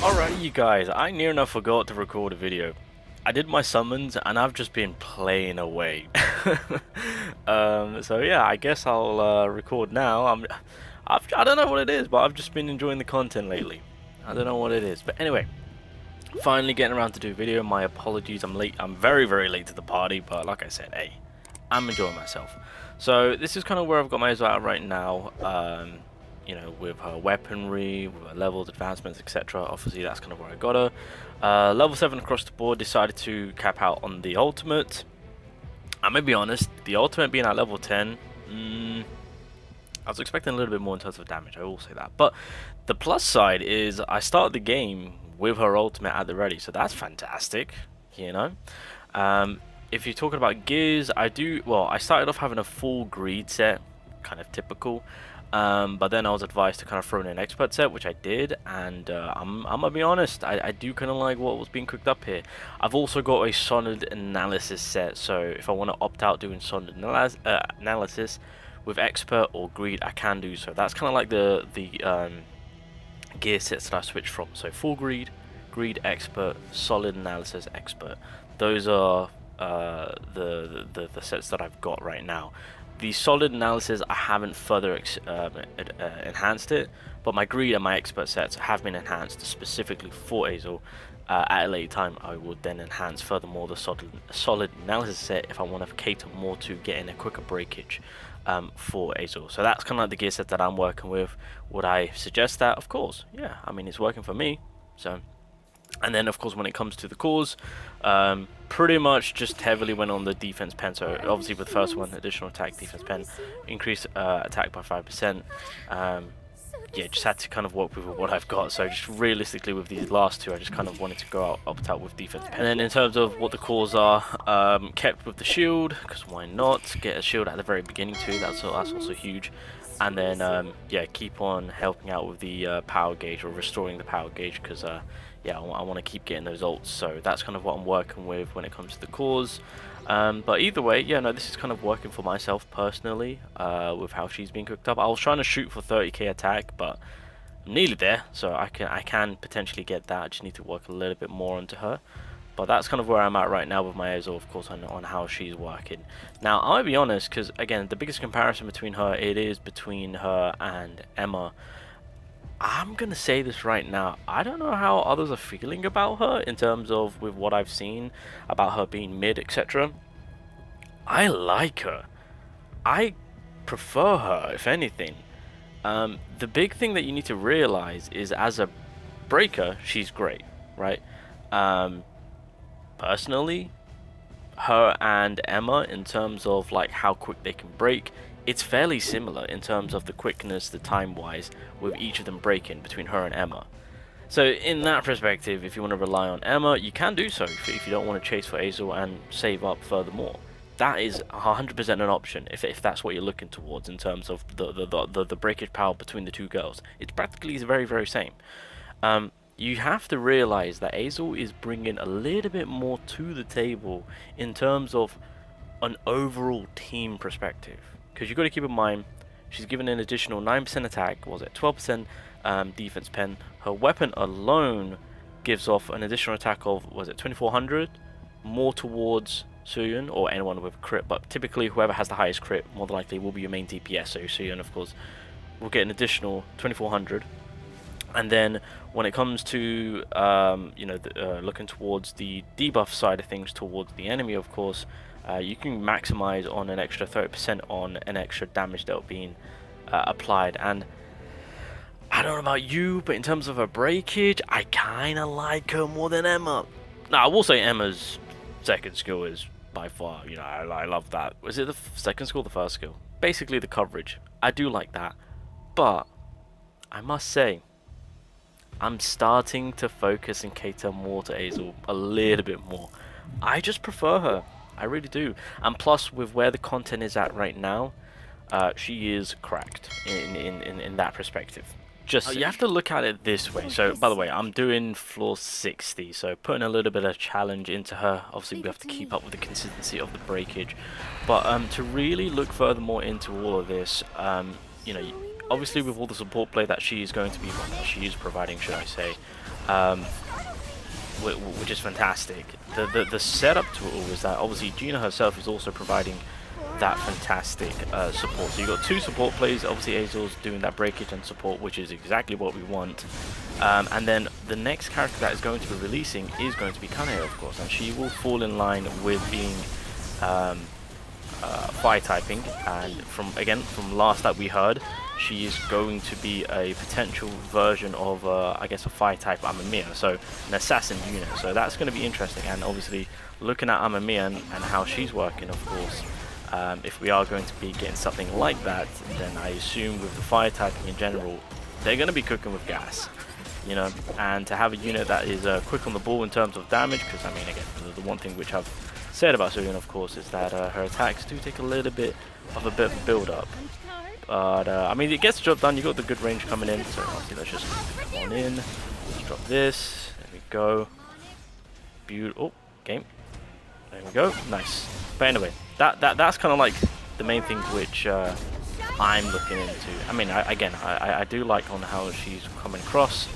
Alright, you guys, I near enough forgot to record a video. I did my summons and I've just been playing away. So yeah, I guess I'll record now. I don't know what it is, but I've just been enjoying the content lately. I don't know what it is, but anyway, finally getting around to do a video. My apologies, I'm late. I'm very, very late to the party, but like I said, hey, I'm enjoying myself. So this is kind of where I've got my Esil at right now. You know, with her weaponry, with her levels, advancements, etc. Obviously, that's kind of where I got her. Level 7 across the board, decided to cap out on the ultimate. I'm gonna be honest, the ultimate being at level 10, I was expecting a little bit more in terms of damage, I will say that. But the plus side is I started the game with her ultimate at the ready, so that's fantastic, you know. If you're talking about gears, I started off having a full greed set, kind of typical. But then I was advised to kind of throw in an expert set, which I did, and I'm gonna be honest, I do kind of like what was being cooked up here. I've also got a solid analysis set, so if I want to opt out doing solid analysis with expert or greed, I can do so. That's kind of like the gear sets that I switched from. So full greed, expert, solid analysis, expert. Those are the sets that I've got right now. The solid analysis, I haven't further enhanced it, but my greed and my expert sets have been enhanced specifically for Esil. At a later time, I will then enhance furthermore the solid analysis set if I want to cater more to getting a quicker breakage for Esil. So that's kind of like the gear set that I'm working with. Would I suggest that? Of course, yeah. I mean, it's working for me, so. And then, of course, when it comes to the cores, pretty much just heavily went on the defense pen. So obviously with the first one, additional attack, defense pen, increase attack by 5%. Yeah, just had to kind of work with what I've got. So just realistically with these last two, I just kind of wanted to go opt out with defense pen. And then in terms of what the cores are, kept with the shield, because why not? Get a shield at the very beginning too, that's also huge. And then, yeah, keep on helping out with the power gauge, or restoring the power gauge, because yeah, I want to keep getting those ults, so that's kind of what I'm working with when it comes to the cores. But either way, yeah, no, this is kind of working for myself personally, with how she's being cooked up. I was trying to shoot for 30k attack, but I'm nearly there, so I can potentially get that. I just need to work a little bit more onto her. But that's kind of where I'm at right now with my Esil, of course, on how she's working. Now, I'll be honest, because again, the biggest comparison between her, it is between her and Emma. I'm gonna say this right now, I don't know how others are feeling about her in terms of with what I've seen about her being mid, etc. I like her. I prefer her, if anything. The big thing that you need to realize is, as a breaker, she's great, right? Personally, her and Emma, in terms of like how quick they can break, it's fairly similar in terms of the quickness, the time-wise, with each of them breaking between her and Emma. So in that perspective, if you want to rely on Emma, you can do so if you don't want to chase for Esil and save up furthermore. That is 100% an option if that's what you're looking towards in terms of the breakage power between the two girls. It's practically very, very same. You have to realize that Esil is bringing a little bit more to the table in terms of an overall team perspective. Because you've got to keep in mind, she's given an additional 9% attack, was it 12% defense pen. Her weapon alone gives off an additional attack of, was it 2400? More towards Suyun or anyone with a crit, but typically whoever has the highest crit more than likely will be your main DPS. So Suyun, of course, will get an additional 2400. And then when it comes to you know, looking towards the debuff side of things towards the enemy, of course, you can maximize on an extra 30% on an extra damage that will be applied. And I don't know about you, but in terms of her breakage, I kind of like her more than Emma. Now, I will say Emma's second skill is by far, you know, I love that. Was it the second skill or the first skill? Basically the coverage. I do like that. But I must say, I'm starting to focus and cater more to Esil a little bit more. I just prefer her. I really do. And plus, with where the content is at right now, she is cracked in that perspective. Just you have to look at it this way. So, by the way, I'm doing floor 60, so putting a little bit of challenge into her. Obviously, we have to keep up with the consistency of the breakage. But to really look furthermore into all of this, you know, obviously with all the support play that she is going to be, she is providing, should I say, um, which is fantastic. The setup to it all is that obviously Gina herself is also providing that fantastic support. So you've got two support plays. Obviously Esil's doing that breakage and support, which is exactly what we want. And then the next character that is going to be releasing is going to be Kane, of course, and she will fall in line with being fire typing. And from last that we heard, she is going to be a potential version of I guess a fire type Amamiya, so an assassin unit. So that's going to be interesting. And obviously looking at Amamiya and how she's working, of course. If we are going to be getting something like that, then I assume with the fire typing in general, they're going to be cooking with gas, you know. And to have a unit that is quick on the ball in terms of damage, because I mean, again, the one thing which I've said about Sulian, of course, is that her attacks do take a little bit of a build up. But I mean, it gets the job done. You got the good range coming in, so obviously let's just come on in. Let's drop this. There we go. Beautiful. Oh, game. There we go. Nice. But anyway, that's kind of like the main thing which I'm looking into. I mean, I do like on how she's coming across.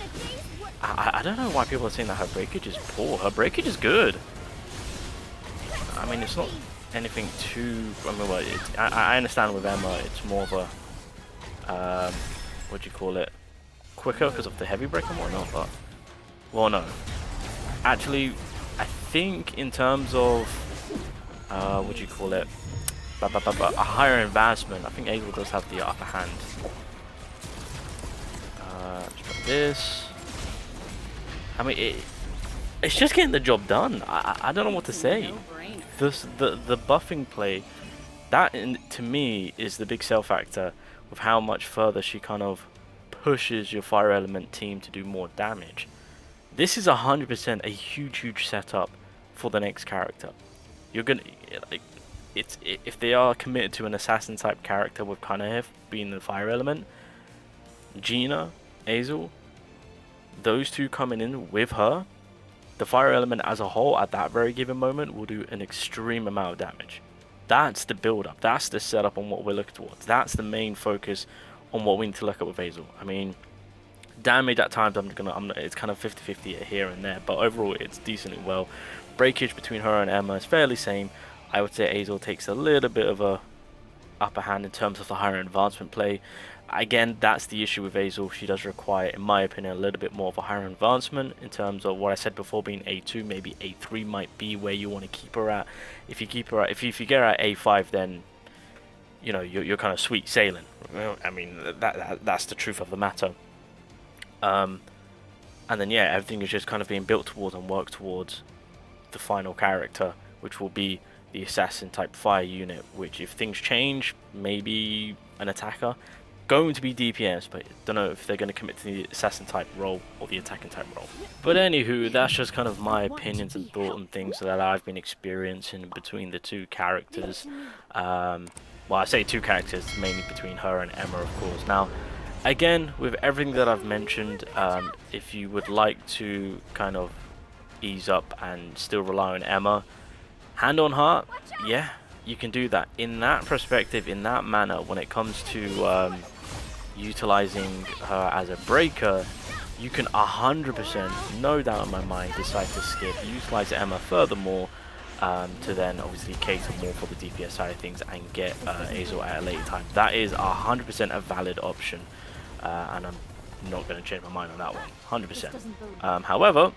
I don't know why people are saying that her breakage is poor. Her breakage is good. I mean, it's not anything too. I mean, well, I understand with Emma, it's more of a what do you call it? Quicker because of the heavy break and whatnot. But well, no. Actually, I think in terms of what do you call it? A higher advancement. I think Esil does have the upper hand. Let's try this. I mean, it's just getting the job done. I don't know what to say. The buffing play, that to me is the big sell factor with how much further she kind of pushes your fire element team to do more damage. This is 100% a huge setup for the next character. You're gonna like if they are committed to an assassin type character with Kanaev being the fire element, Gina, Esil, those two coming in with her, the fire element as a whole at that very given moment will do an extreme amount of damage. That's the build up. That's the setup on what we're looking towards. That's the main focus on what we need to look at with Esil. I mean, damage at times it's kind of 50-50 here and there, but overall it's decently well. Breakage between her and Emma is fairly same. I would say Esil takes a little bit of a upper hand in terms of the higher advancement play. Again, that's the issue with Esil. She does require, in my opinion, a little bit more of a higher advancement in terms of what I said before, being A2, maybe A3 might be where you want to keep her at. If you keep her at, if you get her at A5, then you know you're kind of sweet sailing. I mean, that's the truth of the matter. And then yeah, everything is just kind of being built towards and worked towards the final character, which will be the assassin type fire unit, which if things change, maybe an attacker. Going to be DPS, but don't know if they're going to commit to the assassin type role or the attacking type role. But anywho, that's just kind of my opinions and thought and things that I've been experiencing between the two characters. Well, I say two characters, mainly between her and Emma, of course. Now, again, with everything that I've mentioned, if you would like to kind of ease up and still rely on Emma, hand on heart, yeah, you can do that. In that perspective, in that manner, when it comes to utilizing her as a breaker, you can 100%, no doubt in my mind, decide to skip, utilize Emma furthermore, to then obviously cater more for the DPS side of things and get Esil at a later time. That is 100% a valid option, and I'm not going to change my mind on that one, 100%. However,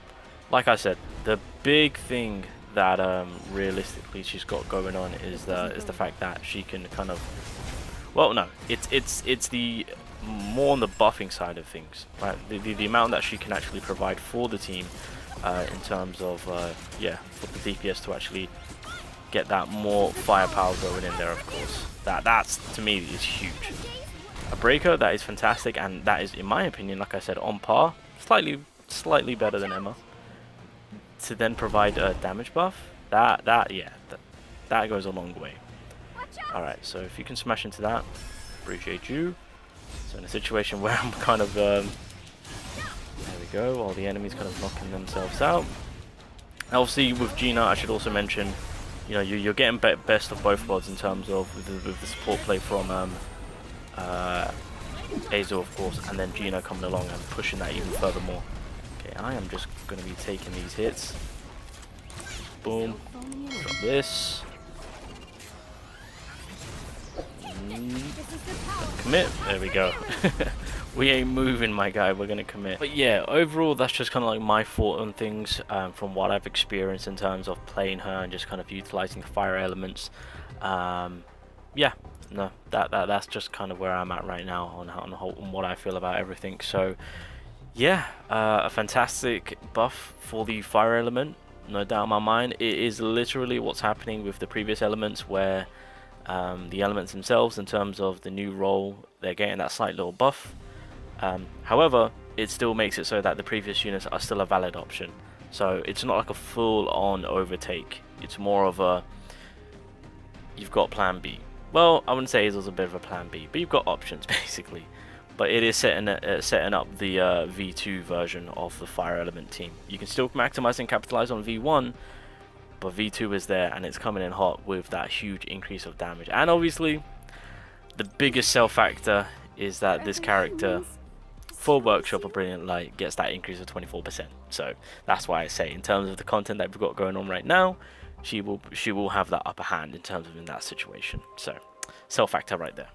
like I said, the big thing that realistically she's got going on is the fact that she can kind of, well, no, it's the more on the buffing side of things, right? The amount that she can actually provide for the team in terms of yeah, for the DPS to actually get that more firepower going in there, of course. That's to me is huge. A breaker, that is fantastic, and that is, in my opinion, like I said, on par, slightly better than Emma. To then provide a damage buff, that goes a long way. Alright, so if you can smash into that, appreciate you. So in a situation where I'm kind of there we go, while the enemy's kind of knocking themselves out. Obviously with Gina, I should also mention, you know, you're getting best of both worlds in terms of with the support play from Esil, of course, and then Gina coming along and pushing that even furthermore. Okay, I am just going to be taking these hits. Boom. Drop this. Commit. There we go. We ain't moving, my guy. We're going to commit. But yeah, overall, that's just kind of like my thought on things from what I've experienced in terms of playing her and just kind of utilizing the fire elements. Yeah, no, that's just kind of where I'm at right now on what I feel about everything. So yeah, a fantastic buff for the fire element, no doubt in my mind. It is literally what's happening with the previous elements, where the elements themselves, in terms of the new role, they're getting that slight little buff. However, it still makes it so that the previous units are still a valid option. So it's not like a full-on overtake. It's more of a, you've got plan B. Well, I wouldn't say Esil's a bit of a plan B, but you've got options basically. But it is setting up the V2 version of the fire element team. You can still maximize and capitalize on V1, but V2 is there, and it's coming in hot with that huge increase of damage. And obviously, the biggest sell factor is that this character, for Workshop of Brilliant Light, gets that increase of 24%. So that's why I say, in terms of the content that we've got going on right now, she will have that upper hand in terms of in that situation. So sell factor right there.